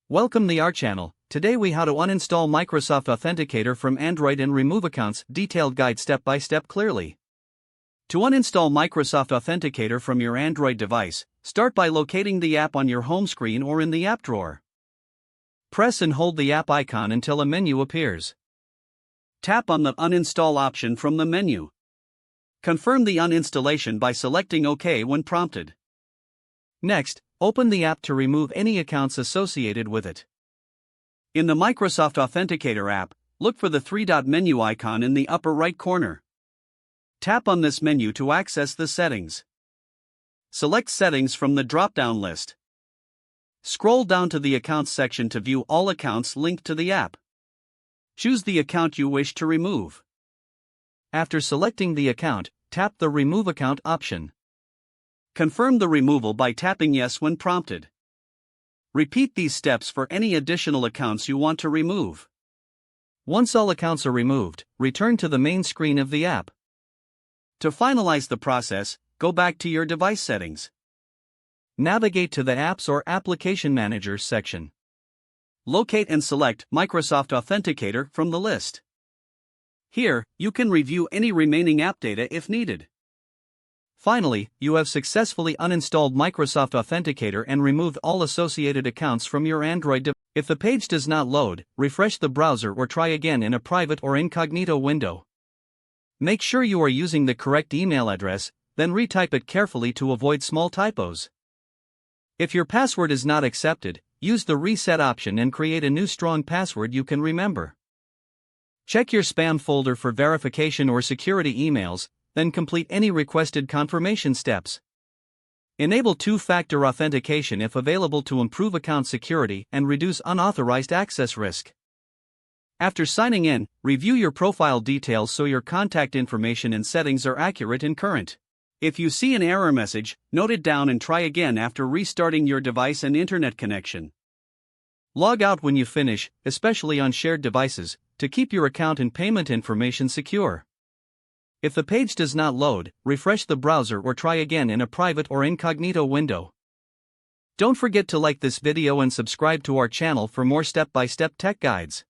Welcome to our channel. Today we how to uninstall Microsoft Authenticator from Android and remove accounts. Detailed guide step by step clearly. To uninstall Microsoft Authenticator from your Android device, start by locating the app on your home screen or in the app drawer. Press and hold the app icon until a menu appears. Tap on the uninstall option from the menu. Confirm the uninstallation by selecting OK when prompted. Next, open the app to remove any accounts associated with it. In the Microsoft Authenticator app, look for the three-dot menu icon in the upper right corner. Tap on this menu to access the settings. Select Settings from the drop-down list. Scroll down to the Accounts section to view all accounts linked to the app. Choose the account you wish to remove. After selecting the account, tap the Remove Account option. Confirm the removal by tapping Yes when prompted. Repeat these steps for any additional accounts you want to remove. Once all accounts are removed, return to the main screen of the app. To finalize the process, go back to your device settings. Navigate to the Apps or Application Manager section. Locate and select Microsoft Authenticator from the list. Here, you can review any remaining app data if needed. Finally, you have successfully uninstalled Microsoft Authenticator and removed all associated accounts from your Android device. If the page does not load, refresh the browser or try again in a private or incognito window. Make sure you are using the correct email address, then retype it carefully to avoid small typos. If your password is not accepted, use the reset option and create a new strong password you can remember. Check your spam folder for verification or security emails, then complete any requested confirmation steps. Enable two-factor authentication if available to improve account security and reduce unauthorized access risk. After signing in, review your profile details so your contact information and settings are accurate and current. If you see an error message, note it down and try again after restarting your device and internet connection. Log out when you finish, especially on shared devices, to keep your account and payment information secure. If the page does not load, refresh the browser or try again in a private or incognito window. Don't forget to like this video and subscribe to our channel for more step-by-step tech guides.